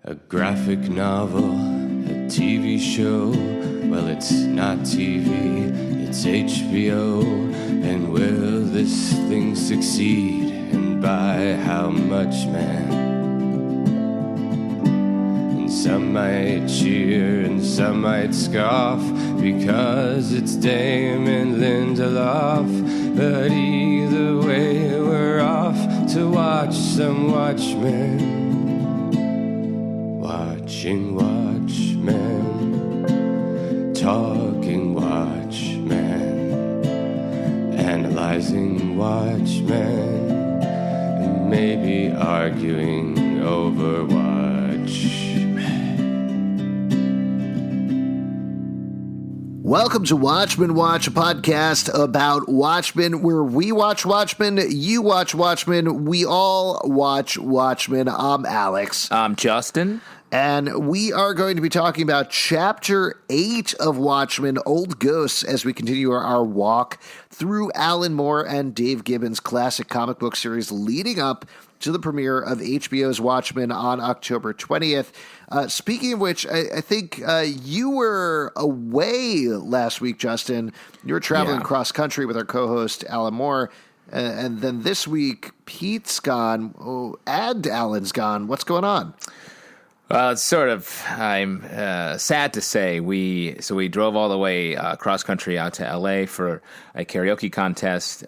A graphic novel, a TV show. Well, it's not TV, it's HBO. And will this thing succeed? And by how much, man? And some might cheer and some might scoff because it's Damon Lindelof. But either way, we're off to watch some Watchmen. Watching Watchmen, talking Watchmen, analyzing Watchmen, and maybe arguing over Watchmen. Welcome to Watchmen Watch, a podcast about Watchmen, where we watch Watchmen, you watch Watchmen, we all watch Watchmen. I'm Alex. I'm Justin. And we are going to be talking about Chapter 8 of Watchmen, Old Ghosts, as we continue our walk through Alan Moore and Dave Gibbons' classic comic book series leading up to the premiere of HBO's Watchmen on October 20th. Speaking of which, I think you were away last week, Justin. You were traveling cross-country with our co-host, Alan Moore. And then this week, Pete's gone, and Alan's gone. What's going on? It's sort of, I'm sad to say, we drove all the way cross country out to LA for a karaoke contest.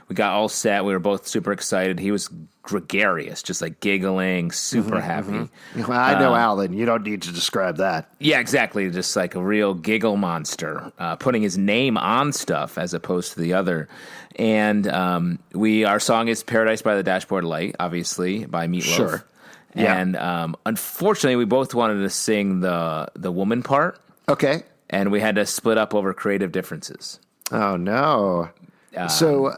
We got all set. We were both super excited. He was gregarious, just like giggling, super happy. Well, I know Alan. You don't need to describe that. Yeah, exactly. Just like a real giggle monster, putting his name on stuff as opposed to the other. And our song is Paradise by the Dashboard Light, obviously, by Meatloaf. Sure. Yeah. And unfortunately, we both wanted to sing the woman part. Okay. And we had to split up over creative differences. Oh, no. So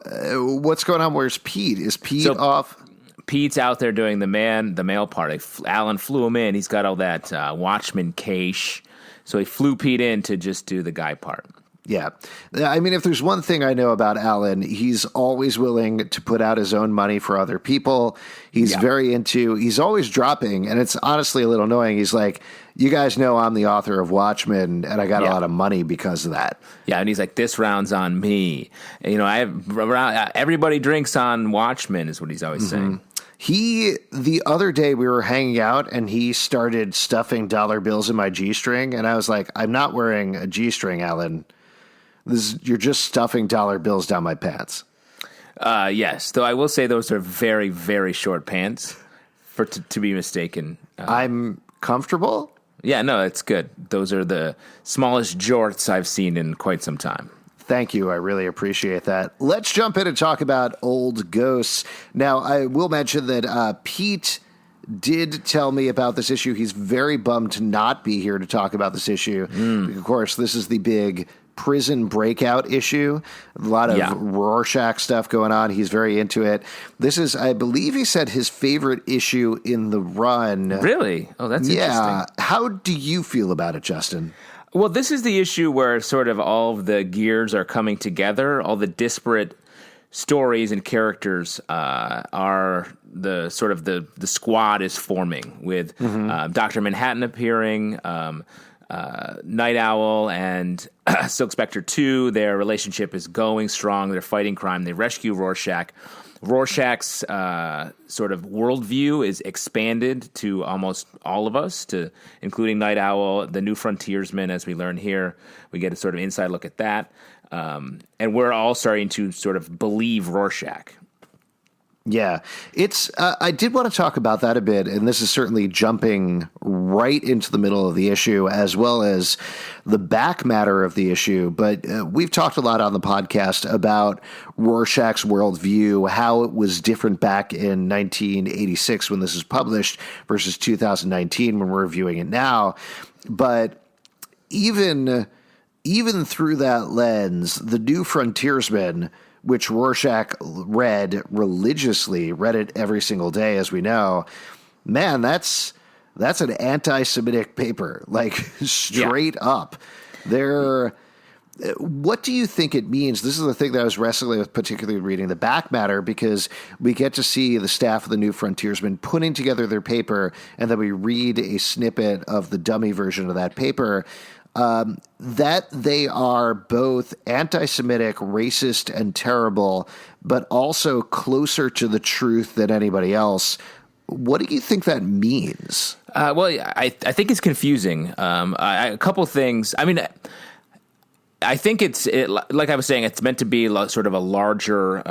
what's going on? Where's Pete? Is Pete off? Pete's out there doing the male part. Alan flew him in. He's got all that Watchmen cash. So he flew Pete in to just do the guy part. Yeah. I mean, if there's one thing I know about Alan, he's always willing to put out his own money for other people. He's he's always dropping, and it's honestly a little annoying. He's like, you guys know I'm the author of Watchmen, and I got a lot of money because of that. Yeah, and he's like, this round's on me. And, everybody drinks on Watchmen is what he's always saying. The other day we were hanging out and he started stuffing dollar bills in my G-string, and I was like, I'm not wearing a G-string, Alan. You're just stuffing dollar bills down my pants. Yes, though I will say those are very, very short pants to be mistaken. I'm comfortable? Yeah, no, it's good. Those are the smallest jorts I've seen in quite some time. Thank you. I really appreciate that. Let's jump in and talk about Old Ghosts. Now, I will mention that Pete did tell me about this issue. He's very bummed to not be here to talk about this issue. Of course, this is the big prison breakout issue. A lot of Rorschach stuff going on. He's very into it. This is, I believe he said, his favorite issue in the run. Really? Oh, that's interesting. How do you feel about it, Justin? Well, this is the issue where sort of all of the gears are coming together. All the disparate stories and characters are the sort of the squad is forming with Dr. Manhattan appearing, Night Owl and Silk Spectre 2, their relationship is going strong. They're fighting crime. They rescue Rorschach. Rorschach's sort of worldview is expanded to almost all of us, including Night Owl, the new frontiersman, as we learn here. We get a sort of inside look at that. And we're all starting to sort of believe Rorschach. Yeah, I did want to talk about that a bit, and this is certainly jumping right into the middle of the issue as well as the back matter of the issue. But we've talked a lot on the podcast about Rorschach's worldview, how it was different back in 1986 when this was published versus 2019 when we're reviewing it now. But even through that lens, the new frontiersman, which Rorschach read religiously, read it every single day, as we know, man, that's an anti-Semitic paper, like straight up. What do you think it means? This is the thing that I was wrestling with, particularly reading the back matter, because we get to see the staff of the New Frontiersmen putting together their paper, and then we read a snippet of the dummy version of that paper, that they are both anti-Semitic, racist, and terrible, but also closer to the truth than anybody else. What do you think that means? Well, I think it's confusing. A couple things. I mean, I think like I was saying, it's meant to be sort of a larger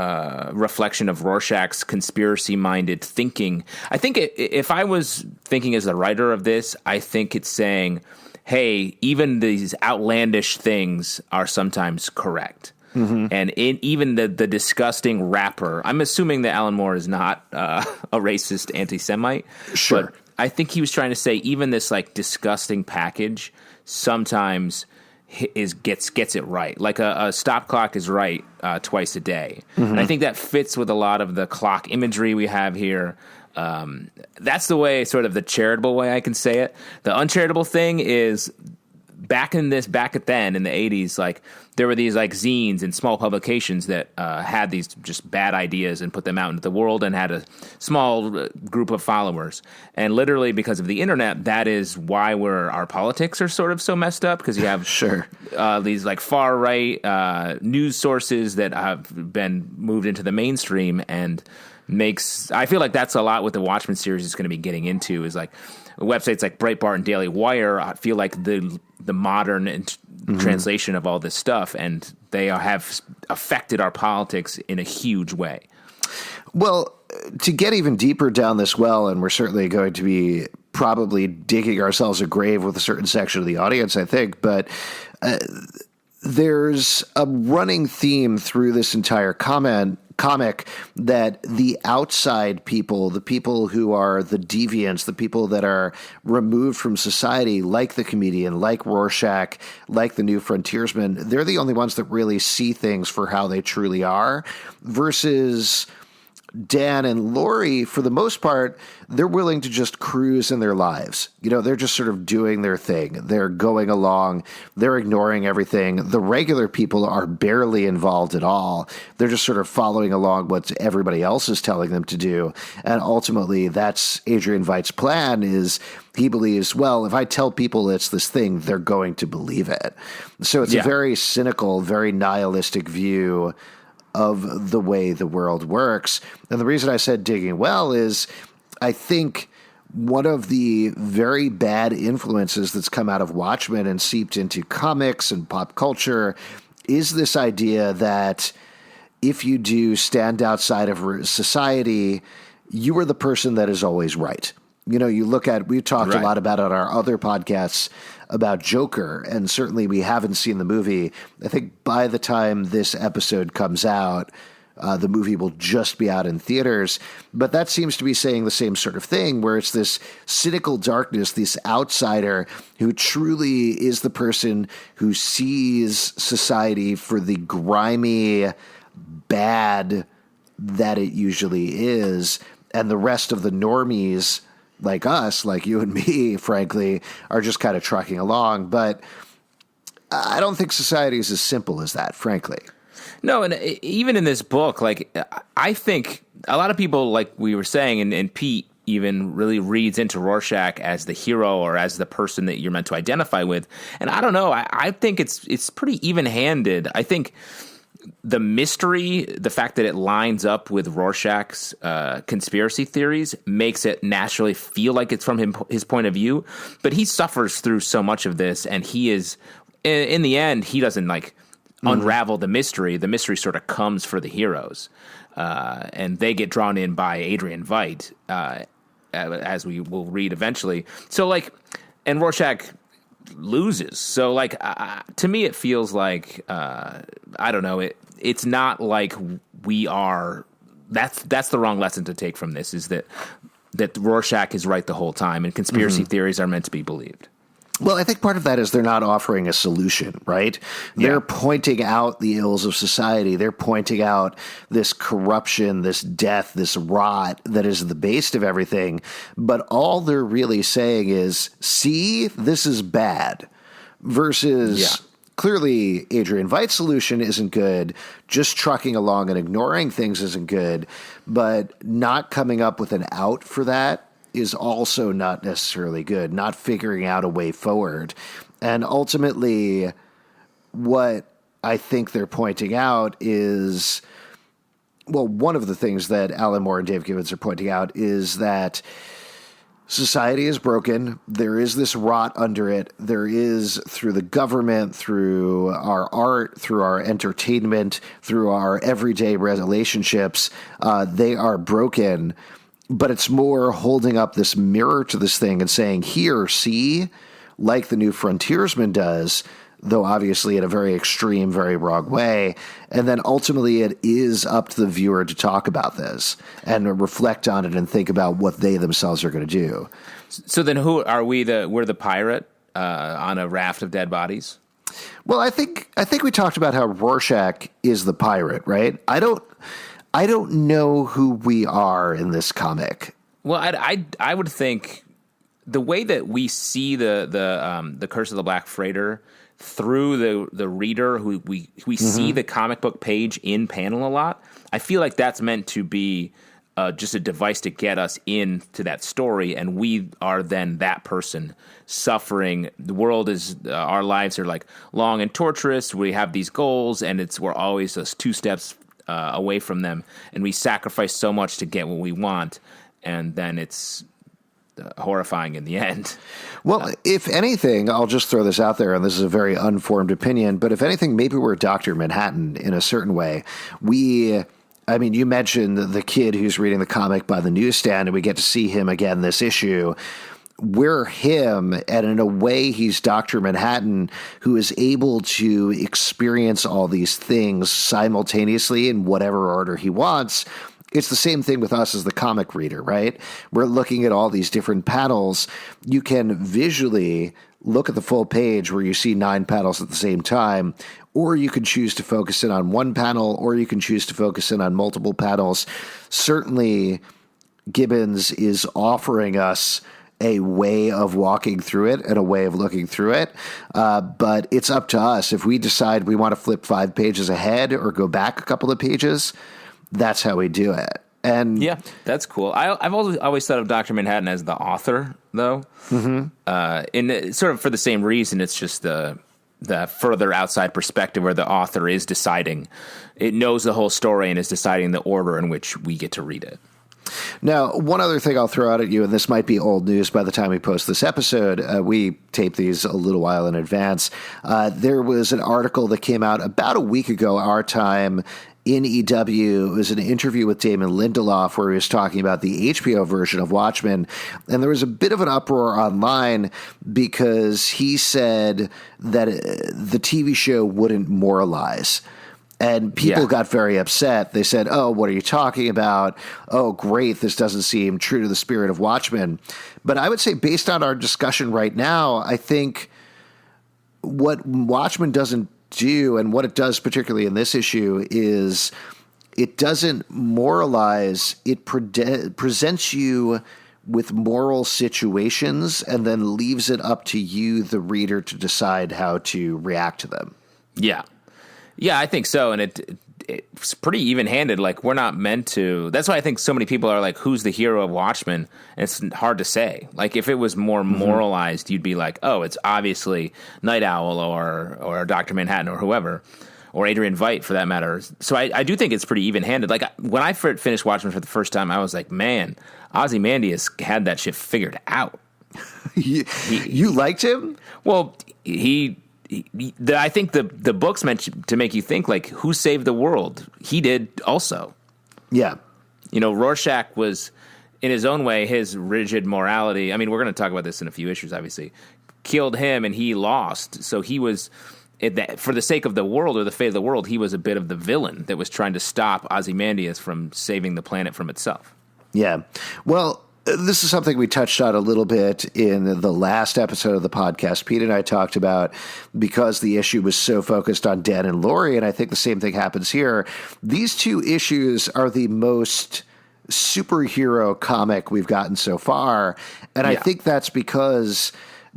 reflection of Rorschach's conspiracy-minded thinking. I think if I was thinking as the writer of this, I think it's saying, hey, even these outlandish things are sometimes correct. Mm-hmm. And even the disgusting rapper, I'm assuming that Alan Moore is not a racist anti-Semite. Sure. But I think he was trying to say even this like disgusting package sometimes gets it right. Like a stop clock is right twice a day. Mm-hmm. And I think that fits with a lot of the clock imagery we have here. That's the way, sort of the charitable way I can say it. The uncharitable thing is back then in the 80s, like there were these like zines and small publications that had these just bad ideas and put them out into the world and had a small group of followers. And literally because of the internet, that is why our politics are sort of so messed up, because you have sure these like far right news sources that have been moved into the mainstream, and I feel like that's a lot what the Watchmen series is going to be getting into, is like websites like Breitbart and Daily Wire. I feel like the modern translation of all this stuff, and they have affected our politics in a huge way. Well, to get even deeper down this well, and we're certainly going to be probably digging ourselves a grave with a certain section of the audience, I think, but there's a running theme through this entire comic that the outside people, the people who are the deviants, the people that are removed from society, like the comedian, like Rorschach, like the New Frontiersman, they're the only ones that really see things for how they truly are, versus Dan and Laurie, for the most part, they're willing to just cruise in their lives. You know, they're just sort of doing their thing. They're going along. They're ignoring everything. The regular people are barely involved at all. They're just sort of following along what everybody else is telling them to do. And ultimately, that's Adrian Veidt's plan. Is he believes, well, if I tell people it's this thing, they're going to believe it. So it's a very cynical, very nihilistic view of the way the world works. And the reason I said digging well is I think one of the very bad influences that's come out of Watchmen and seeped into comics and pop culture is this idea that if you do stand outside of society, you are the person that is always right. You know, we've talked a lot about it on our other podcasts about Joker, and certainly we haven't seen the movie. I think by the time this episode comes out, the movie will just be out in theaters. But that seems to be saying the same sort of thing, where it's this cynical darkness, this outsider who truly is the person who sees society for the grimy bad that it usually is, and the rest of the normies like us, like you and me, frankly, are just kind of trucking along. But I don't think society is as simple as that, frankly. No, and even in this book, like, I think a lot of people, like we were saying, and Pete even really reads into Rorschach as the hero or as the person that you're meant to identify with. And I don't know, I think it's pretty even-handed. I think the mystery, the fact that it lines up with Rorschach's conspiracy theories, makes it naturally feel like it's from his point of view. But he suffers through so much of this, and he is, in the end, he doesn't like unravel the mystery. The mystery sort of comes for the heroes, and they get drawn in by Adrian Veidt, as we will read eventually. So, like, and Rorschach loses. So, like, to me, it feels like I don't know. It's not like we are. That's the wrong lesson to take from this. Is that Rorschach is right the whole time, and conspiracy theories are meant to be believed. Well, I think part of that is they're not offering a solution, right? They're pointing out the ills of society. They're pointing out this corruption, this death, this rot that is the base of everything. But all they're really saying is, see, this is bad, versus clearly Adrian Veidt's solution isn't good. Just trucking along and ignoring things isn't good. But not coming up with an out for that is also not necessarily good. Not figuring out a way forward. And ultimately, what I think they're pointing out is, well, one of the things that Alan Moore and Dave Gibbons are pointing out is that society is broken. There is this rot under it. There is, through the government, through our art, through our entertainment, through our everyday relationships, they are broken. But it's more holding up this mirror to this thing and saying, here, see, like the New Frontiersman does, though obviously in a very extreme, very wrong way. And then ultimately it is up to the viewer to talk about this and reflect on it and think about what they themselves are going to do. So then who are we? We're the pirate on a raft of dead bodies? Well, I think we talked about how Rorschach is the pirate, right? I don't know who we are in this comic. Well, I would think the way that we see the Curse of the Black Freighter through the reader, who we see the comic book page in panel a lot, I feel like that's meant to be just a device to get us into that story, and we are then that person suffering. The world is, our lives are like long and torturous. We have these goals, and we're always just 2 steps away from them, and we sacrifice so much to get what we want, and then it's horrifying in the end. Well, if anything, I'll just throw this out there, and this is a very unformed opinion, but if anything, maybe we're Dr. Manhattan in a certain way. I mean, you mentioned the kid who's reading the comic by the newsstand, and we get to see him again this issue. We're him, and in a way, he's Dr. Manhattan, who is able to experience all these things simultaneously in whatever order he wants. It's the same thing with us as the comic reader, right? We're looking at all these different panels. You can visually look at the full page where you see 9 panels at the same time, or you can choose to focus in on one panel, or you can choose to focus in on multiple panels. Certainly, Gibbons is offering us a way of walking through it and a way of looking through it. But it's up to us. If we decide we want to flip 5 pages ahead or go back a couple of pages, that's how we do it. And yeah, that's cool. I've always thought of Dr. Manhattan as the author, though. In sort of for the same reason. It's just the further outside perspective where the author is deciding. It knows the whole story and is deciding the order in which we get to read it. Now, one other thing I'll throw out at you, and this might be old news by the time we post this episode. We tape these a little while in advance. There was an article that came out about a week ago, our time, in EW. It was an interview with Damon Lindelof where he was talking about the HBO version of Watchmen. And there was a bit of an uproar online because he said that the TV show wouldn't moralize. And people got very upset. They said, oh, what are you talking about? Oh, great, this doesn't seem true to the spirit of Watchmen. But I would say based on our discussion right now, I think what Watchmen doesn't do, and what it does particularly in this issue, is it doesn't moralize. It presents you with moral situations and then leaves it up to you, the reader, to decide how to react to them. Yeah, I think so, and it's pretty even-handed. Like, we're not meant to. That's why I think so many people are like, "Who's the hero of Watchmen?" And it's hard to say. Like, if it was more moralized, you'd be like, "Oh, it's obviously Night Owl or Dr. Manhattan or whoever, or Adrian Veidt for that matter." So I do think it's pretty even-handed. Like, when I finished Watchmen for the first time, I was like, "Man, Ozymandias had that shit figured out." You liked him? Well, I think the book's meant to make you think, like, who saved the world? He did also. Yeah. You know, Rorschach was, in his own way, his rigid morality. I mean, we're going to talk about this in a few issues, obviously. Killed him and he lost. So he was, for the sake of the world or the fate of the world, he was a bit of the villain that was trying to stop Ozymandias from saving the planet from itself. Yeah. Well, this is something we touched on a little bit in the last episode of the podcast. Pete and I talked about, because the issue was so focused on Dan and Laurie, and I think the same thing happens here. These 2 issues are the most superhero comic we've gotten so far, and I think that's because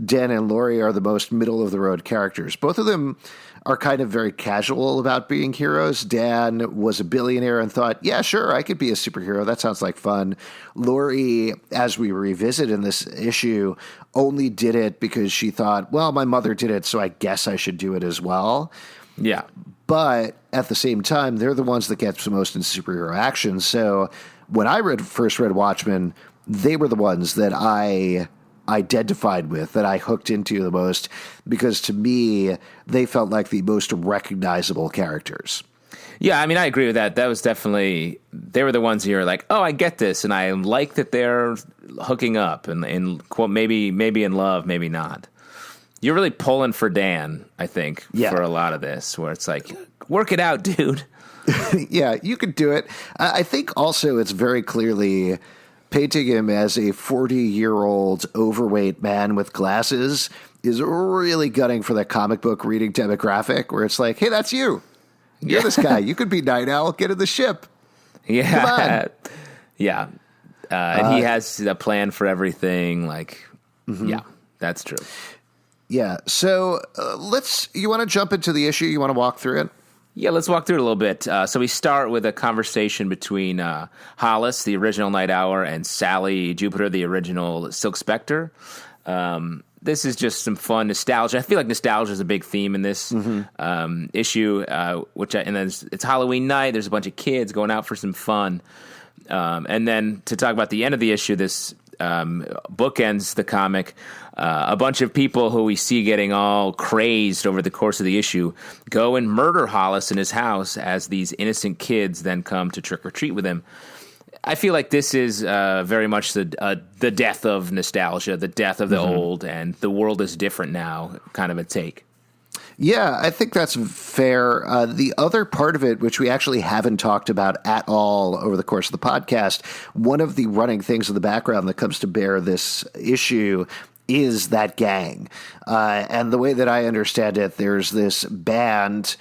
Dan and Laurie are the most middle of the road characters. Both of them are kind of very casual about being heroes. Dan was a billionaire and thought, yeah, sure, I could be a superhero. That sounds like fun. Laurie, as we revisit in this issue, only did it because she thought, well, my mother did it, so I guess I should do it as well. Yeah. But at the same time, they're the ones that get the most in superhero action. So when I first read Watchmen, they were the ones that I identified with, that I hooked into the most, because to me, they felt like the most recognizable characters. Yeah, I mean, I agree with that. That was definitely, they were the ones who are like, oh, I get this, and I like that they're hooking up, and quote, maybe in love, maybe not. You're really pulling for Dan, I think, for a lot of this, where it's like, work it out, dude. Yeah, you could do it. I think also it's very clearly painting him as a 40-year-old overweight man with glasses is really gutting for that comic book reading demographic, where it's like, hey, that's you. You're this guy. You could be Night Owl. Get in the ship. Yeah. Come on. Yeah. And he has a plan for everything. Like, yeah, that's true. Yeah. So you want to jump into the issue? You want to walk through it? Yeah, let's walk through it a little bit. So we start with a conversation between Hollis, the original Night Owl, and Sally Jupiter, the original Silk Spectre. This is just some fun nostalgia. I feel like nostalgia is a big theme in this issue. And then it's Halloween night. There's a bunch of kids going out for some fun. And then to talk about the end of the issue, this bookends the comic. A bunch of people who we see getting all crazed over the course of the issue go and murder Hollis in his house as these innocent kids then come to trick or treat with him. I feel like this is very much the death of nostalgia, the death of the old, and the world is different now kind of a take. Yeah, I think that's fair. The other part of it, which we actually haven't talked about at all over the course of the podcast, one of the running things in the background that comes to bear this issue is that gang. And the way that I understand it, there's this band.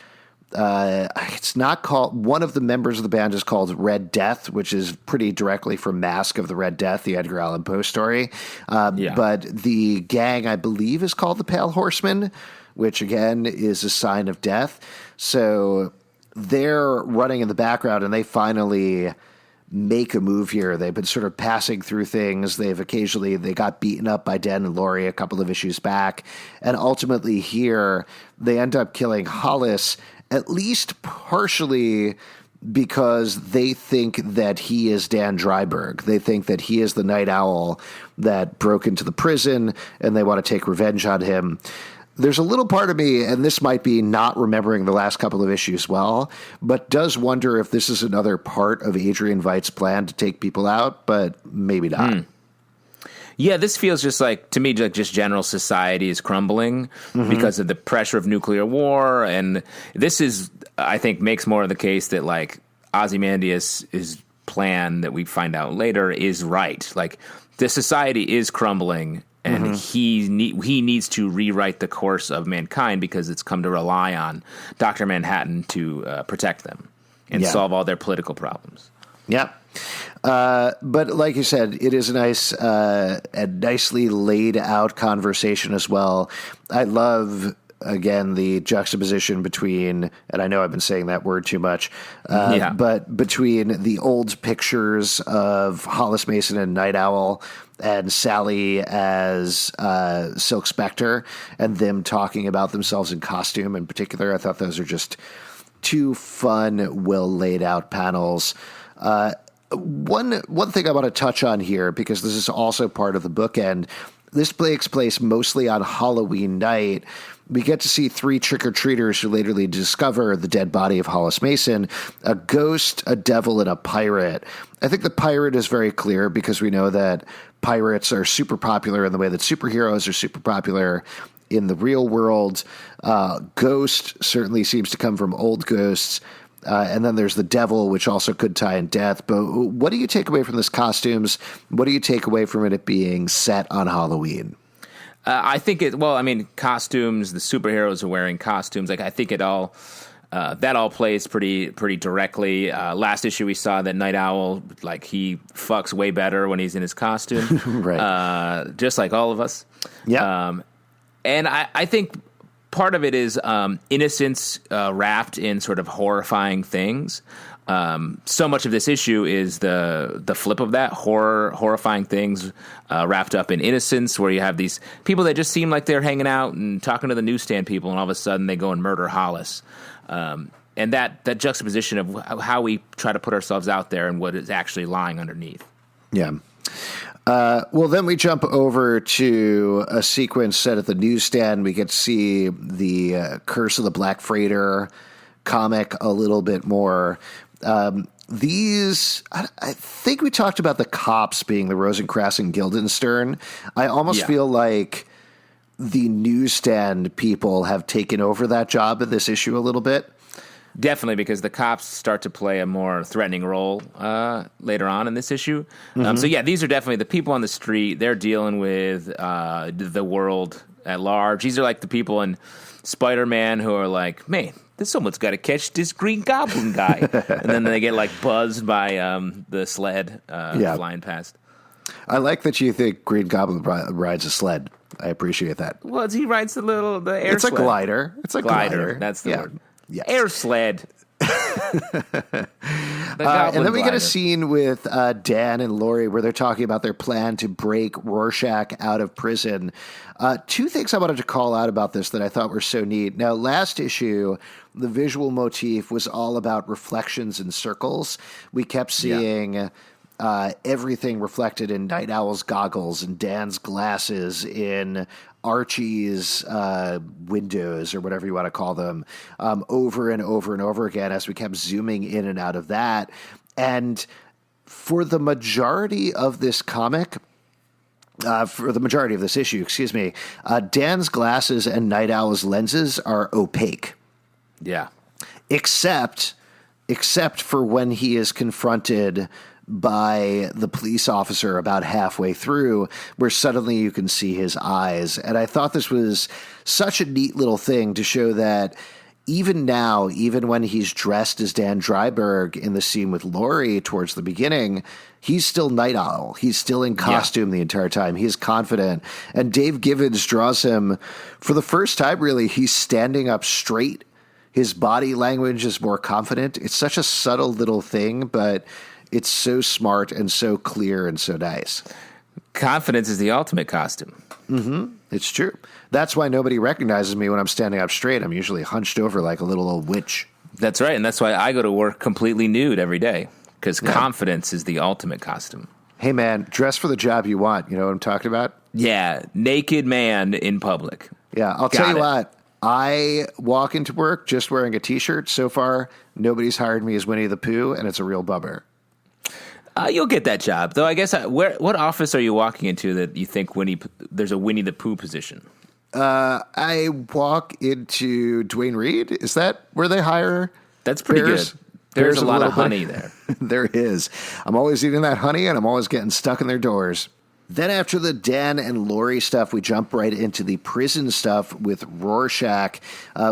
It's not called, one of the members of the band is called Red Death, which is pretty directly from Mask of the Red Death, the Edgar Allan Poe story. But the gang, I believe, is called the Pale Horsemen, which again is a sign of death. So they're running in the background, and they finally make a move here. They've been sort of passing through things. They got beaten up by Dan and Laurie a couple of issues back. And ultimately here, they end up killing Hollis, at least partially because they think that he is Dan Dryberg. They think that he is the Night Owl that broke into the prison, and they want to take revenge on him. There's a little part of me, and this might be not remembering the last couple of issues well, but does wonder if this is another part of Adrian Veidt's plan to take people out, but maybe not. Yeah, this feels just like, to me, like just general society is crumbling because of the pressure of nuclear war. And this is, I think, makes more of the case that like Ozymandias' plan that we find out later is right. Like the society is crumbling. And he needs to rewrite the course of mankind because it's come to rely on Dr. Manhattan to protect them and solve all their political problems. Yeah. But like you said, it is a nicely laid out conversation as well. I love, again, the juxtaposition between, and I know I've been saying that word too much, but between the old pictures of Hollis Mason and Night Owl and Sally as Silk Spectre, and them talking about themselves in costume in particular. I thought those are just two fun, well laid out panels. One thing I want to touch on here, because this is also part of the bookend, this takes place mostly on Halloween night. We get to see three trick-or-treaters who later discover the dead body of Hollis Mason, a ghost, a devil, and a pirate. I think the pirate is very clear because we know that pirates are super popular in the way that superheroes are super popular in the real world. Ghost certainly seems to come from old ghosts. And then there's the devil, which also could tie in death. But what do you take away from this costumes? What do you take away from it being set on Halloween? I think costumes, the superheroes are wearing costumes. Like, I think that all plays pretty directly. Last issue we saw that Night Owl, like, he fucks way better when he's in his costume. Right. Just like all of us. Yeah. And I think part of it is innocence wrapped in sort of horrifying things. So much of this issue is the flip of that, horrifying things wrapped up in innocence, where you have these people that just seem like they're hanging out and talking to the newsstand people, and all of a sudden they go and murder Hollis. And that juxtaposition of how we try to put ourselves out there and what is actually lying underneath. Yeah. Well, then we jump over to a sequence set at the newsstand. We get to see the Curse of the Black Freighter comic a little bit more. I think we talked about the cops being the Rosencrantz and Guildenstern. I almost feel like the newsstand people have taken over that job in this issue a little bit. Definitely, because the cops start to play a more threatening role later on in this issue. So, yeah, these are definitely the people on the street. They're dealing with the world at large. These are like the people in Spider-Man who are like, man, someone's got to catch this Green Goblin guy. And then they get, like, buzzed by the sled flying past. I like that you think Green Goblin rides a sled. I appreciate that. Well, he rides the air It's sled. a glider. It's a glider. That's the word. Yes. Air sled. And then we get a scene with Dan and Laurie where they're talking about their plan to break Rorschach out of prison. Two things I wanted to call out about this that I thought were so neat. Now, last issue, the visual motif was all about reflections and circles. We kept seeing everything reflected in Night Owl's goggles and Dan's glasses, in Archie's windows, or whatever you want to call them, over and over and over again as we kept zooming in and out of that. And for the majority of this comic, for the majority of this issue, Dan's glasses and Night Owl's lenses are opaque. Yeah. Except for when he is confronted by the police officer about halfway through, where suddenly you can see his eyes. And I thought this was such a neat little thing to show that even now, even when he's dressed as Dan Dryberg in the scene with Laurie towards the beginning, he's still Night Owl. He's still in costume the entire time. He's confident. And Dave Gibbons draws him, for the first time, really, he's standing up straight. His body language is more confident. It's such a subtle little thing, but it's so smart and so clear and so nice. Confidence is the ultimate costume. Mm-hmm. It's true. That's why nobody recognizes me when I'm standing up straight. I'm usually hunched over like a little old witch. That's right, and that's why I go to work completely nude every day, because confidence is the ultimate costume. Hey, man, dress for the job you want. You know what I'm talking about? Yeah, naked man in public. Yeah, I'll tell you what. I walk into work just wearing a T-shirt. So far, nobody's hired me as Winnie the Pooh, and it's a real bummer. You'll get that job, though. I guess. What office are you walking into that you think there's a Winnie the Pooh position? I walk into Dwayne Reed. Is that where they hire? That's pretty good. There's a lot of honey there. There is. I'm always eating that honey, and I'm always getting stuck in their doors. Then after the Dan and Laurie stuff, we jump right into the prison stuff with Rorschach.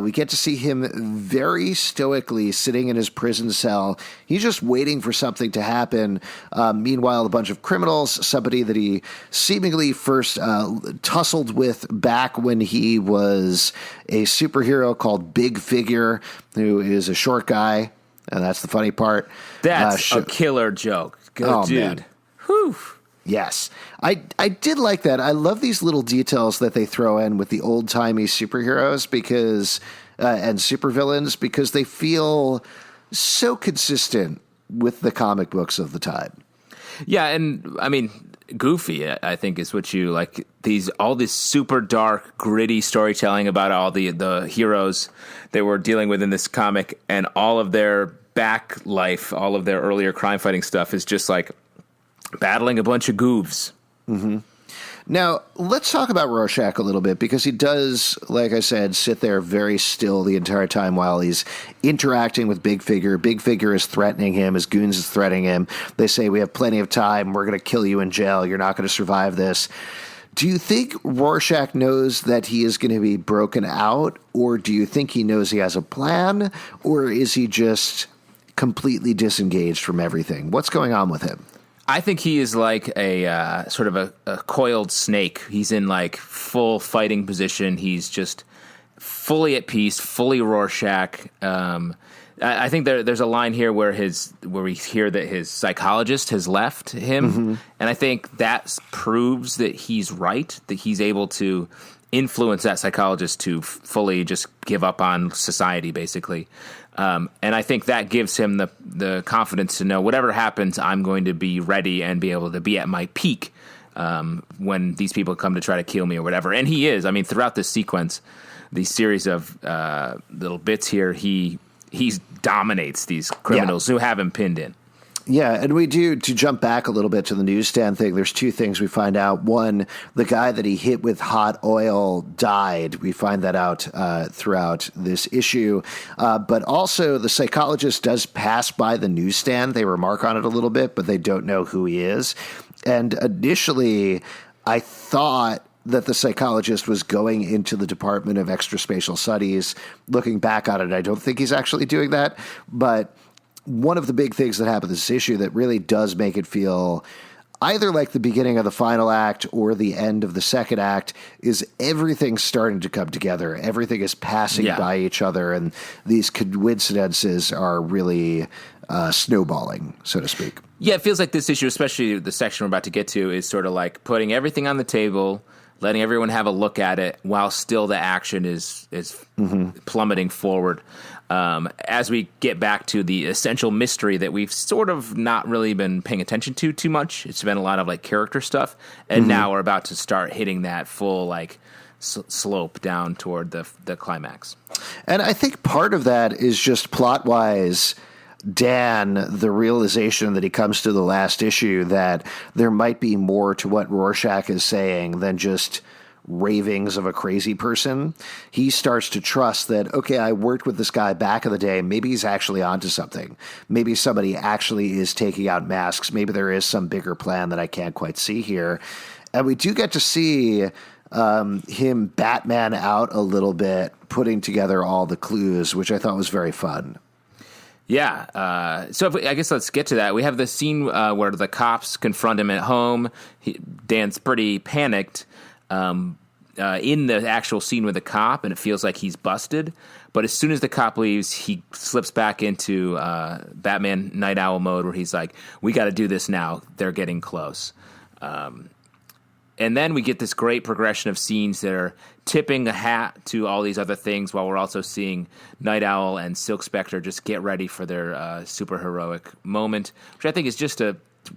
We get to see him very stoically sitting in his prison cell. He's just waiting for something to happen. Meanwhile, a bunch of criminals, somebody that he seemingly first tussled with back when he was a superhero called Big Figure, who is a short guy, and that's the funny part. That's a killer joke. Good dude. Man. Whew. Yes. I did like that. I love these little details that they throw in with the old-timey superheroes because and supervillains, because they feel so consistent with the comic books of the time. Yeah, and I mean, goofy, I think, is what you like. All this super dark, gritty storytelling about all the heroes they were dealing with in this comic, and all of their back life, all of their earlier crime fighting stuff is just like battling a bunch of goofs. Mm-hmm. Now, let's talk about Rorschach a little bit, because he does, like I said, sit there very still the entire time while he's interacting with Big Figure. Big Figure is threatening him. His goons is threatening him. They say, we have plenty of time. We're going to kill you in jail. You're not going to survive this. Do you think Rorschach knows that he is going to be broken out, or do you think he knows he has a plan, or is he just completely disengaged from everything? What's going on with him? I think he is like a sort of a coiled snake. He's in like full fighting position. He's just fully at peace, fully Rorschach. I think there's a line here where we hear that his psychologist has left him, and I think that proves that he's right, that he's able to influence that psychologist to fully just give up on society, basically. And I think that gives him the confidence to know whatever happens, I'm going to be ready and be able to be at my peak when these people come to try to kill me or whatever. And he is. I mean, throughout this sequence, these series of little bits here, he dominates these criminals who have him pinned in. Yeah, and we do, to jump back a little bit to the newsstand thing, there's two things we find out. One, the guy that he hit with hot oil died. We find that out throughout this issue. But also, the psychologist does pass by the newsstand. They remark on it a little bit, but they don't know who he is. And initially, I thought that the psychologist was going into the Department of Extraspatial Studies. Looking back on it, I don't think he's actually doing that, but one of the big things that happened in this issue that really does make it feel either like the beginning of the final act or the end of the second act is everything's starting to come together. Everything is passing by each other, and these coincidences are really snowballing, so to speak. Yeah, it feels like this issue, especially the section we're about to get to, is sort of like putting everything on the table, letting everyone have a look at it while still the action is plummeting forward. As we get back to the essential mystery that we've sort of not really been paying attention to too much. It's been a lot of like character stuff. And now we're about to start hitting that full like slope down toward the climax. And I think part of that is just plot-wise, Dan, the realization that he comes to the last issue that there might be more to what Rorschach is saying than just ravings of a crazy person. He starts to trust that, okay, I worked with this guy back in the day. Maybe he's actually onto something. Maybe somebody actually is taking out masks. Maybe there is some bigger plan that I can't quite see here. And we do get to see him Batman out a little bit, putting together all the clues, which I thought was very fun. Yeah. I guess let's get to that. We have the scene where the cops confront him at home. Dan's pretty panicked in the actual scene with the cop, and it feels like he's busted. But as soon as the cop leaves, he slips back into Batman Night Owl mode, where he's like, we got to do this now. They're getting close. And then we get this great progression of scenes that are tipping a hat to all these other things while we're also seeing Night Owl and Silk Spectre just get ready for their super heroic moment, which I think is just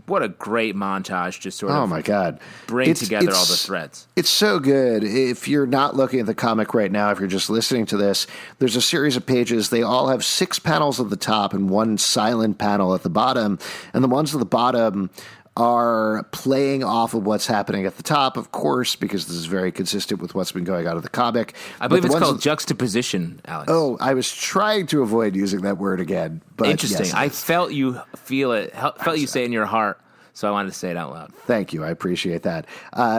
what a great montage to sort of oh my God. Bring together all the threads. It's so good. If you're not looking at the comic right now, if you're just listening to this, there's a series of pages. They all have 6 panels at the top and 1 silent panel at the bottom. And the ones at the bottom are playing off of what's happening at the top, of course, because this is very consistent with what's been going on in the comic. I believe it's called juxtaposition, Alex. Oh, I was trying to avoid using that word again. But interesting. Yes, I felt you feel it. Felt you say it in your heart. So I wanted to say it out loud. Thank you. I appreciate that.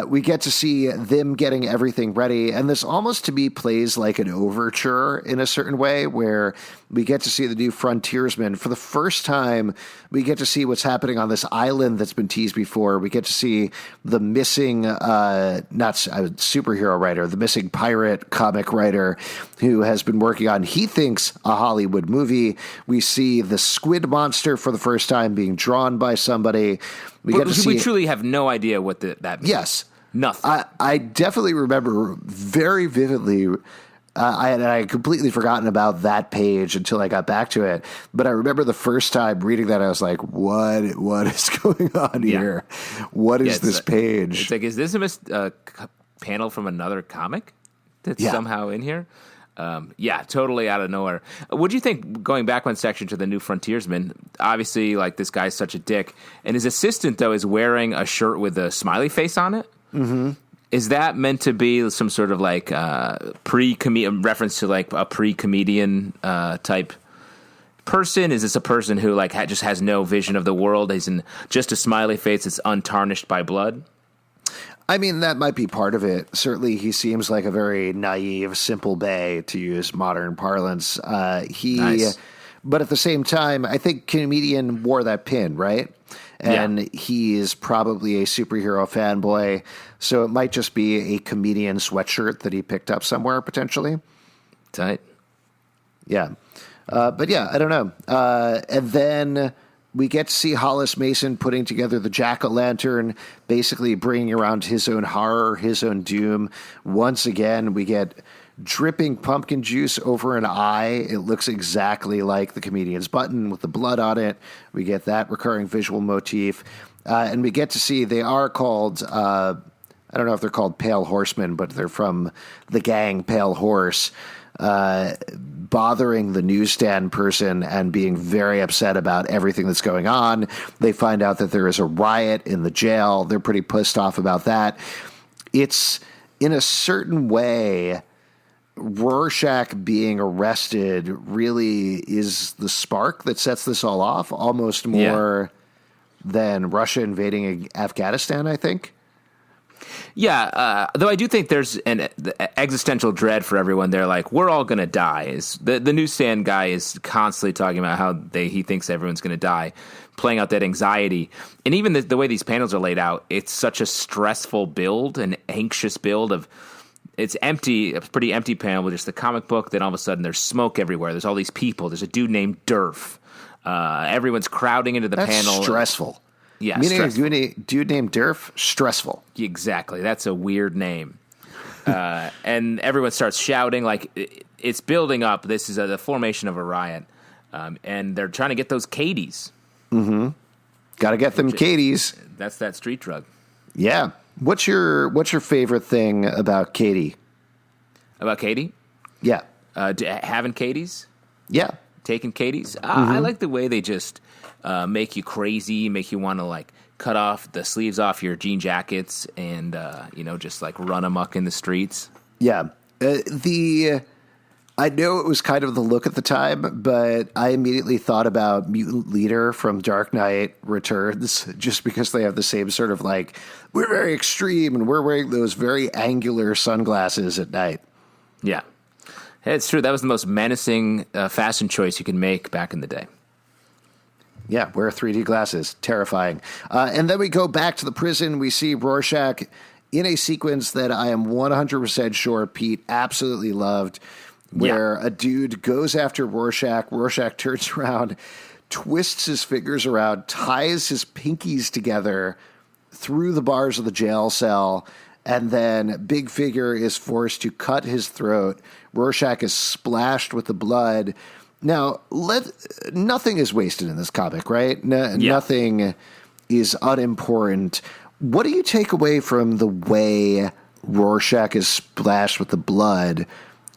We get to see them getting everything ready, and this almost to me plays like an overture in a certain way, where we get to see the new frontiersmen. For the first time, we get to see what's happening on this island that's been teased before. We get to see the missing, superhero writer, the missing pirate comic writer who has been working on, he thinks, a Hollywood movie. We see the squid monster for the first time being drawn by somebody. We truly have no idea what that means. Yes. Nothing. I definitely remember very vividly. I had completely forgotten about that page until I got back to it. But I remember the first time reading that, I was like, what is going on here? What is this page? It's like, is this a panel from another comic that's somehow in here? Totally out of nowhere. What do you think, going back one section to the new frontiersman, obviously, like, this guy's such a dick, and his assistant, though, is wearing a shirt with a smiley face on it? Mm-hmm. Is that meant to be some sort of, like, reference to, like, a pre-comedian type person? Is this a person who, like, just has no vision of the world? He's in just a smiley face that's untarnished by blood? I mean, that might be part of it. Certainly, he seems like a very naive, simple bay, to use modern parlance. Nice. But at the same time, I think comedian wore that pin, right? and he is probably a superhero fanboy. So it might just be a comedian sweatshirt that he picked up somewhere, potentially. Tight. Yeah. But yeah, I don't know. And then we get to see Hollis Mason putting together the jack-o'-lantern, basically bringing around his own horror, his own doom. Once again, we get dripping pumpkin juice over an eye. It looks exactly like the comedian's button with the blood on it. We get that recurring visual motif. And we get to see they are called, I don't know if they're called Pale Horsemen, but they're from the gang Pale Horse, bothering the newsstand person and being very upset about everything that's going on. They find out that there is a riot in the jail. They're pretty pissed off about that. It's, in a certain way, Rorschach being arrested really is the spark that sets this all off, almost more than Russia invading Afghanistan, I think. Yeah, though I do think there's an existential dread for everyone. They're like, we're all going to die. The newsstand guy is constantly talking about how he thinks everyone's going to die, playing out that anxiety. And even the way these panels are laid out, it's such a stressful build, an anxious build of, it's empty, a pretty empty panel with just the comic book. Then all of a sudden there's smoke everywhere. There's all these people. There's a dude named Durf. Everyone's crowding into the panel. That's stressful. Yeah, meaning a dude named Durf, stressful. Exactly. That's a weird name. And everyone starts shouting like it's building up. This is the formation of a riot. And they're trying to get those Katies. Mm-hmm. Got to get them Katies. That's that street drug. Yeah. What's your favorite thing about Katie? About Katie? Yeah. Having Katies? Yeah. Taking Katies? I like the way they just make you crazy, make you want to like cut off the sleeves off your jean jackets and just like run amok in the streets. Yeah. I know it was kind of the look at the time, but I immediately thought about Mutant Leader from Dark Knight Returns, just because they have the same sort of like, we're very extreme and we're wearing those very angular sunglasses at night. Yeah. It's true. That was the most menacing fashion choice you could make back in the day. Yeah, wear 3D glasses. Terrifying. And then we go back to the prison. We see Rorschach in a sequence that I am 100% sure Pete absolutely loved, where a dude goes after Rorschach. Rorschach turns around, twists his fingers around, ties his pinkies together through the bars of the jail cell, and then Big Figure is forced to cut his throat. Rorschach is splashed with the blood. Now, nothing is wasted in this comic, right? Nothing is unimportant. What do you take away from the way Rorschach is splashed with the blood?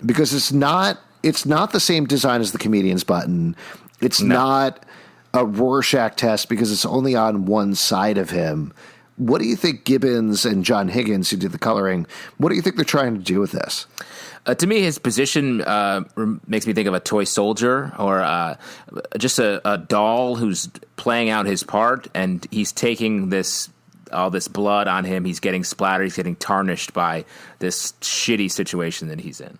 Because it's not the same design as the comedian's button. It's not a Rorschach test because it's only on one side of him. What do you think Gibbons and John Higgins, who did the coloring, what do you think they're trying to do with this? To me, his position makes me think of a toy soldier or just a doll who's playing out his part, and he's taking all this blood on him. He's getting splattered. He's getting tarnished by this shitty situation that he's in.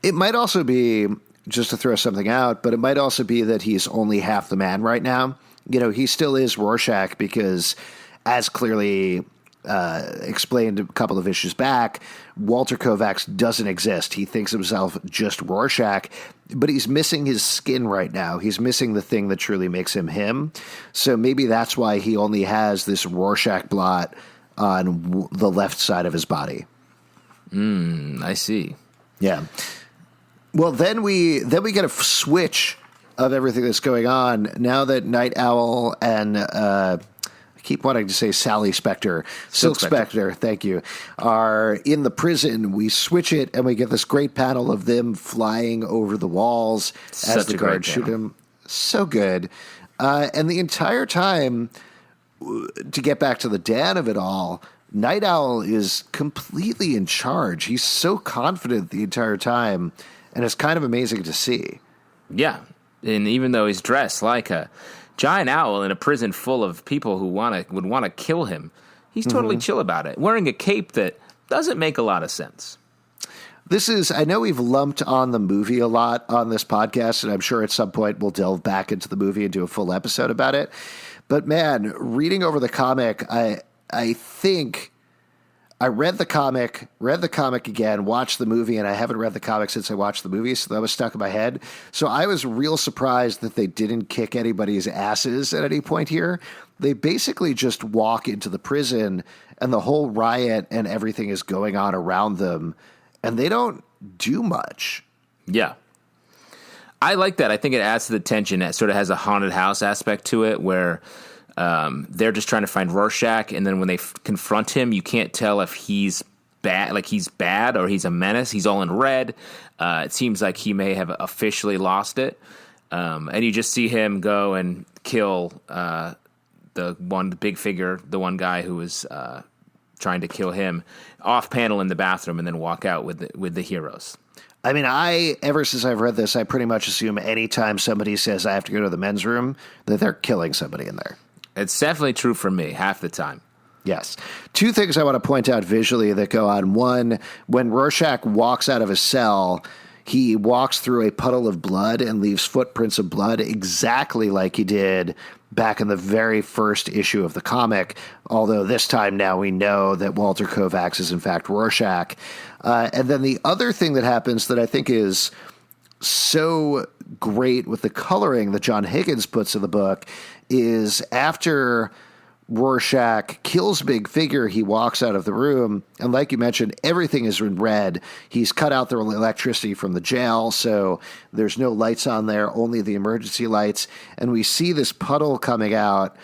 It might also be, just to throw something out, but it might also be that he's only half the man right now. He still is Rorschach because, as clearly explained a couple of issues back, Walter Kovacs doesn't exist. He thinks himself just Rorschach, but he's missing his skin right now. He's missing the thing that truly makes him him. So maybe that's why he only has this Rorschach blot on the left side of his body. I see. Yeah. Well, then we get a switch of everything that's going on now that Night Owl and I keep wanting to say Sally Spectre, Silk Spectre, thank you, are in the prison. We switch it and we get this great panel of them flying over the walls as the guards shoot him. So good. And the entire time, to get back to the Dan of it all, Night Owl is completely in charge. He's so confident the entire time, and it's kind of amazing to see. Yeah, and even though he's dressed like a giant owl in a prison full of people who would want to kill him, he's totally chill about it, wearing a cape that doesn't make a lot of sense. I know we've lumped on the movie a lot on this podcast, and I'm sure at some point we'll delve back into the movie and do a full episode about it. But man, reading over the comic, I think I read the comic again, watched the movie, and I haven't read the comic since I watched the movie, so that was stuck in my head. So I was real surprised that they didn't kick anybody's asses at any point here. They basically just walk into the prison, and the whole riot and everything is going on around them, and they don't do much. Yeah. I like that. I think it adds to the tension. It sort of has a haunted house aspect to it where they're just trying to find Rorschach, and then when they confront him, you can't tell if he's bad or he's a menace. He's all in red. It seems like he may have officially lost it. And you just see him go and kill the big figure, the one guy who was trying to kill him off panel in the bathroom, and then walk out with the heroes. I mean, ever since I've read this, I pretty much assume anytime somebody says I have to go to the men's room, that they're killing somebody in there. It's definitely true for me half the time. Yes. Two things I want to point out visually that go on. One, when Rorschach walks out of his cell, he walks through a puddle of blood and leaves footprints of blood exactly like he did back in the very first issue of the comic, although this time now we know that Walter Kovacs is in fact Rorschach. And then the other thing that happens that I think is so great with the coloring that John Higgins puts in the book is after Rorschach kills Big Figure, he walks out of the room, and like you mentioned, everything is in red. He's cut out the electricity from the jail, so there's no lights on there, only the emergency lights, and we see this puddle coming out,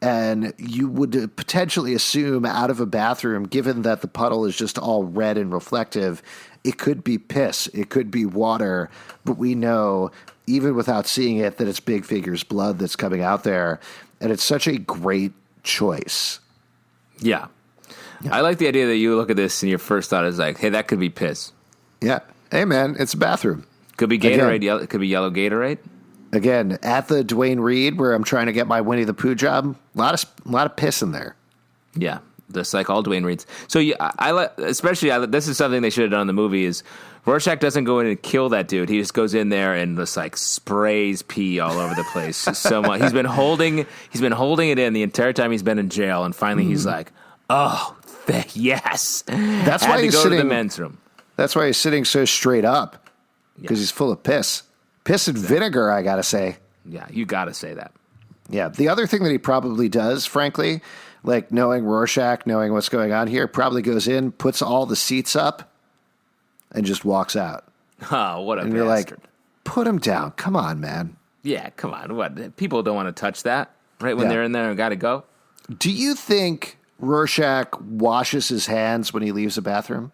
and you would potentially assume out of a bathroom, given that the puddle is just all red and reflective, it could be piss, it could be water, but we know, even without seeing it, that it's Big Figure's blood that's coming out there, and it's such a great choice. Yeah. I like the idea that you look at this and your first thought is like, hey, that could be piss. Yeah. Hey, man, it's a bathroom. Could be Gatorade. It could be yellow Gatorade. Again, at the Dwayne Reed where I'm trying to get my Winnie the Pooh job, a lot of piss in there. Yeah. Just like all Dwayne Reeds. So this is something they should have done in the movie is Rorschach doesn't go in and kill that dude. He just goes in there and just like sprays pee all over the place so much. He's been holding it in the entire time he's been in jail, and finally he's like, "Oh, yes!" That's why he's sitting to the men's room. That's why he's sitting so straight up because he's full of piss and vinegar. I gotta say. Yeah, you gotta say that. Yeah, the other thing that he probably does, frankly, like knowing Rorschach, knowing what's going on here, probably goes in, puts all the seats up, and just walks out. Oh, what a bastard. You're like, put him down. Come on, man. Yeah, come on. What? People don't want to touch that right when they're in there and got to go. Do you think Rorschach washes his hands when he leaves the bathroom?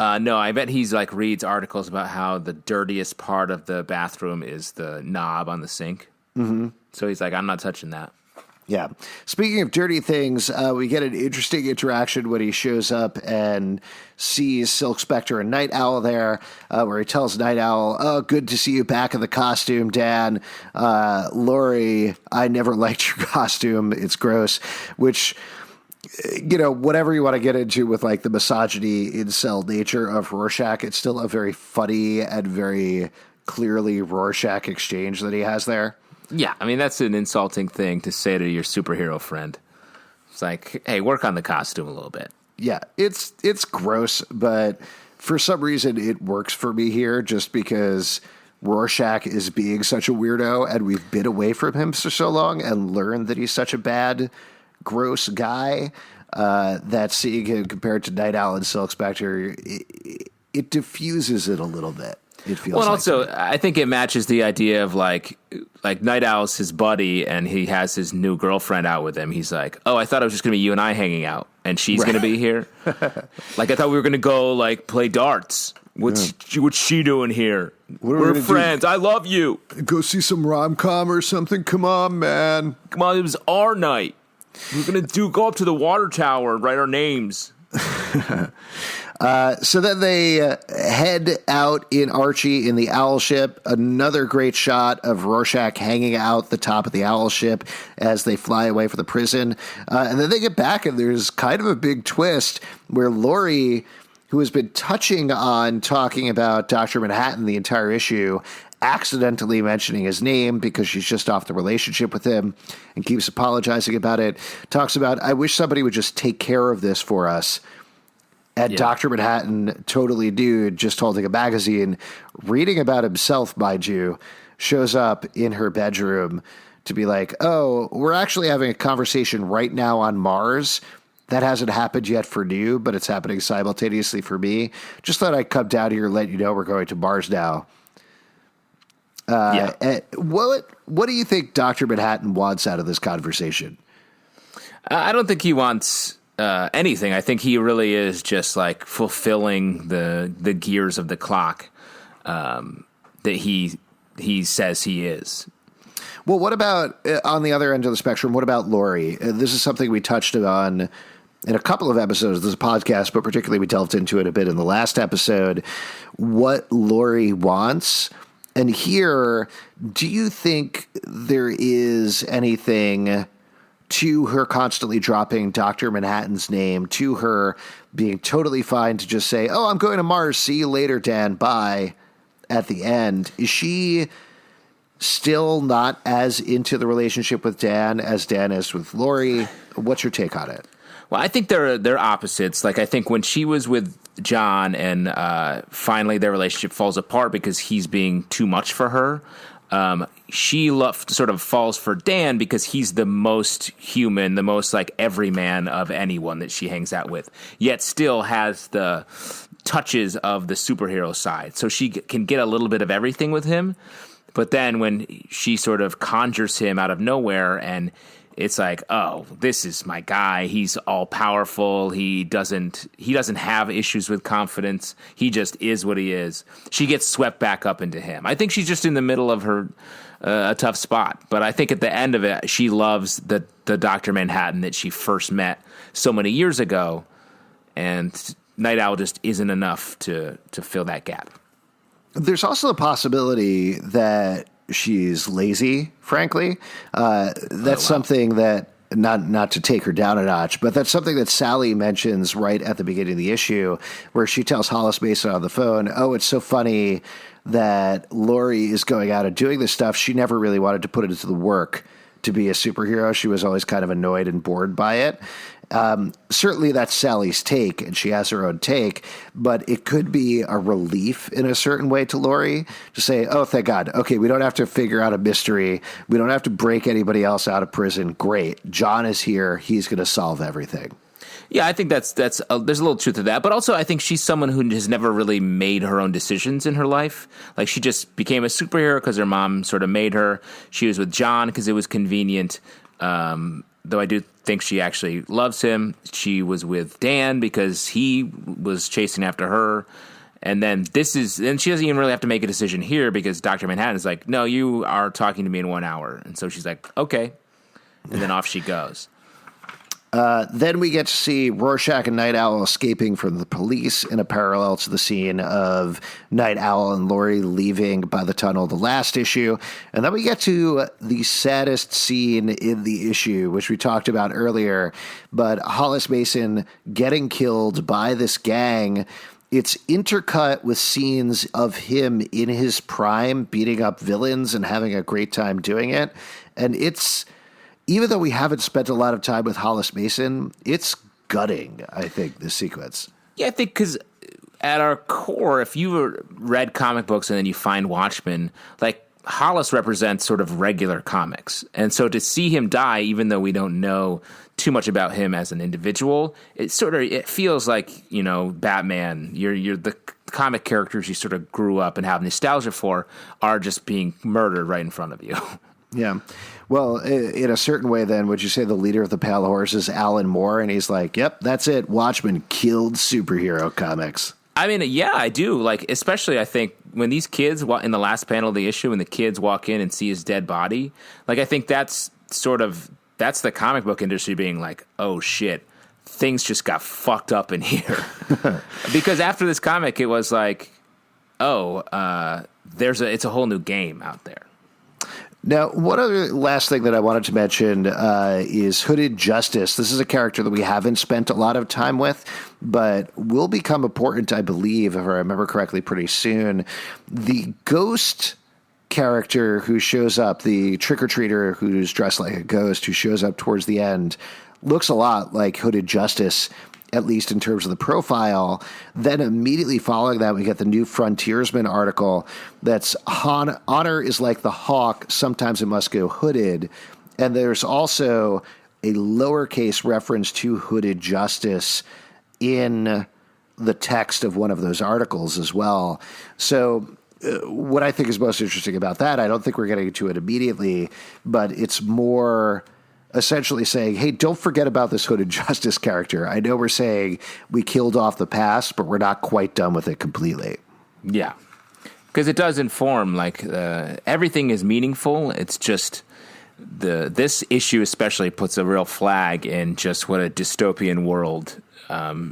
No, I bet he's like reads articles about how the dirtiest part of the bathroom is the knob on the sink. Mm-hmm. So he's like, I'm not touching that. Yeah. Speaking of dirty things, we get an interesting interaction when he shows up and sees Silk Spectre and Night Owl there, where he tells Night Owl, "Oh, good to see you back in the costume, Dan. Laurie, I never liked your costume. It's gross," which, you know, whatever you want to get into with like the misogyny incel nature of Rorschach, it's still a very funny and very clearly Rorschach exchange that he has there. Yeah, I mean, that's an insulting thing to say to your superhero friend. It's like, hey, work on the costume a little bit. Yeah, it's gross, but for some reason it works for me here just because Rorschach is being such a weirdo and we've been away from him for so long and learned that he's such a bad, gross guy that seeing him compared to Night Owl and Silk Spectre, it diffuses it a little bit. It feels well, and like also, I think it matches the idea of like Night Owl's his buddy, and he has his new girlfriend out with him. He's like, "Oh, I thought it was just going to be you and I hanging out, and she's going to be here. Like, I thought we were going to go like play darts. What's she doing here? We're friends. I love you. Go see some rom-com or something. Come on, man. Come on, it was our night. We're going to go up to the water tower and write our names." So then they head out in Archie in the owl ship. Another great shot of Rorschach hanging out the top of the owl ship as they fly away from the prison. And then they get back and there's kind of a big twist where Laurie who has been touching on talking about Dr. Manhattan the entire issue, accidentally mentioning his name because she's just off the relationship with him and keeps apologizing about it, talks about, I wish somebody would just take care of this for us. And Dr. Manhattan, totally dude, just holding a magazine, reading about himself, mind you, shows up in her bedroom to be like, oh, we're actually having a conversation right now on Mars. That hasn't happened yet for you, but it's happening simultaneously for me. Just thought I'd come down here and let you know we're going to Mars now. What do you think Dr. Manhattan wants out of this conversation? I don't think he wants anything. I think he really is just like fulfilling the gears of the clock that he says he is. Well, what about on the other end of the spectrum? What about Laurie? This is something we touched on in a couple of episodes of this podcast, but particularly we delved into it a bit in the last episode. What Laurie wants. And here, do you think there is anything to her constantly dropping Dr. Manhattan's name, to her being totally fine to just say, oh, I'm going to Mars, see you later, Dan, bye, at the end? Is she still not as into the relationship with Dan as Dan is with Laurie? What's your take on it? Well, I think they're opposites. Like, I think when she was with John and finally their relationship falls apart because he's being too much for her, she sort of falls for Dan because he's the most human, the most like everyman of anyone that she hangs out with, yet still has the touches of the superhero side. So she can get a little bit of everything with him. But then when she sort of conjures him out of nowhere and it's like, oh, this is my guy. He's all powerful. He doesn't have issues with confidence. He just is what he is. She gets swept back up into him. I think she's just in the middle of her a tough spot. But I think at the end of it, she loves the Dr. Manhattan that she first met so many years ago. And Night Owl just isn't enough to fill that gap. There's also the possibility that she's lazy, frankly. That's something that, not to take her down a notch, but that's something that Sally mentions right at the beginning of the issue, where she tells Hollis Mason on the phone, oh, it's so funny that Laurie is going out and doing this stuff. She never really wanted to put it into the work to be a superhero. She was always kind of annoyed and bored by it. Certainly that's Sally's take, and she has her own take, but it could be a relief in a certain way to Laurie to say, oh, thank God. Okay, we don't have to figure out a mystery. We don't have to break anybody else out of prison. Great. John is here. He's going to solve everything. Yeah, I think there's a little truth to that. But also I think she's someone who has never really made her own decisions in her life. Like, she just became a superhero because her mom sort of made her. She was with John because it was convenient. Though I do think she actually loves him. She was with Dan because he was chasing after her. And then she doesn't even really have to make a decision here because Dr. Manhattan is like, no, you are talking to me in 1 hour. And so she's like, okay. And then off she goes. Then we get to see Rorschach and Night Owl escaping from the police in a parallel to the scene of Night Owl and Laurie leaving by the tunnel the last issue. And then we get to the saddest scene in the issue, which we talked about earlier, but Hollis Mason getting killed by this gang. It's intercut with scenes of him in his prime beating up villains and having a great time doing it. And even though we haven't spent a lot of time with Hollis Mason, it's gutting, I think, this sequence. Yeah, I think because at our core, if you read comic books and then you find Watchmen, like, Hollis represents sort of regular comics. And so to see him die, even though we don't know too much about him as an individual, it feels like, Batman, you're the comic characters you sort of grew up and have nostalgia for are just being murdered right in front of you. Yeah. Well, in a certain way, then, would you say the leader of the Pale Horse is Alan Moore? And he's like, yep, that's it. Watchmen killed superhero comics. I mean, yeah, I do. Like, especially, I think, when these kids, in the last panel of the issue, when the kids walk in and see his dead body, like, I think that's the comic book industry being like, oh, shit, things just got fucked up in here. Because after this comic, it was like, it's a whole new game out there. Now, one other last thing that I wanted to mention is Hooded Justice. This is a character that we haven't spent a lot of time with, but will become important, I believe, if I remember correctly, pretty soon. The ghost character who shows up, the trick-or-treater who's dressed like a ghost, who shows up towards the end, looks a lot like Hooded Justice, at least in terms of the profile. Then immediately following that, we get the New Frontiersman article that's honor is like the hawk, sometimes it must go hooded. And there's also a lowercase reference to Hooded Justice in the text of one of those articles as well. So what I think is most interesting about that, I don't think we're getting to it immediately, but it's more essentially saying, hey, don't forget about this Hooded Justice character. I know we're saying we killed off the past, but we're not quite done with it completely. Yeah. Because it does inform, like, everything is meaningful. It's just this issue especially puts a real flag in just what a dystopian world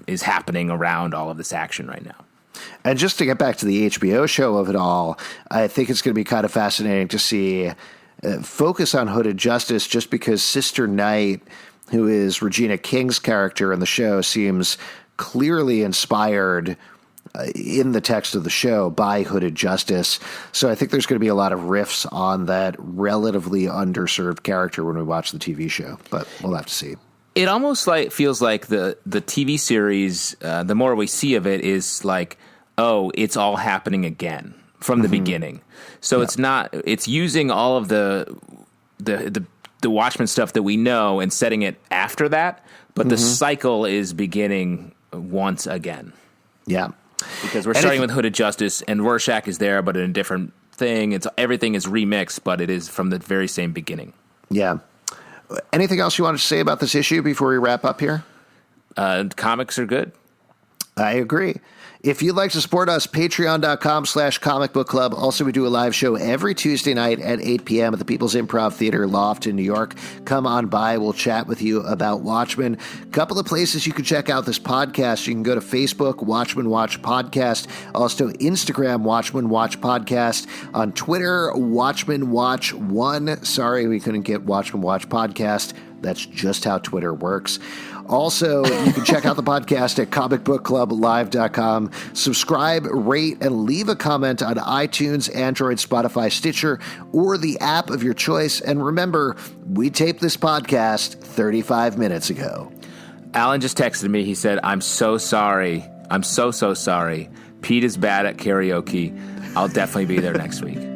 is happening around all of this action right now. And just to get back to the HBO show of it all, I think it's going to be kind of fascinating to see focus on Hooded Justice, just because Sister Night, who is Regina King's character in the show, seems clearly inspired in the text of the show by Hooded Justice. So I think there's going to be a lot of riffs on that relatively underserved character when we watch the TV show, but we'll have to see. It almost feels like the TV series, the more we see of it, is like, oh, it's all happening again from the beginning. So it's using all of the Watchmen stuff that we know and setting it after that, but the cycle is beginning once again. Yeah. Because we're starting with Hooded Justice, and Rorschach is there, but in a different thing. Everything is remixed, but it is from the very same beginning. Yeah. Anything else you wanted to say about this issue before we wrap up here? Comics are good. I agree. If you'd like to support us, patreon.com/Comic Book Club. Also, we do a live show every Tuesday night at 8 p.m. at the People's Improv Theater Loft in New York. Come on by. We'll chat with you about Watchmen. A couple of places you can check out this podcast. You can go to Facebook, Watchmen Watch Podcast. Also, Instagram, Watchmen Watch Podcast. On Twitter, Watchmen Watch 1. Sorry, we couldn't get Watchmen Watch Podcast. That's just how Twitter works. Also, you can check out the podcast at comicbookclublive.com. Subscribe, rate, and leave a comment on iTunes, Android, Spotify, Stitcher, or the app of your choice. And remember, we taped this podcast 35 minutes ago. Alan just texted me. He said, I'm so sorry. I'm so sorry. Pete is bad at karaoke. I'll definitely be there next week.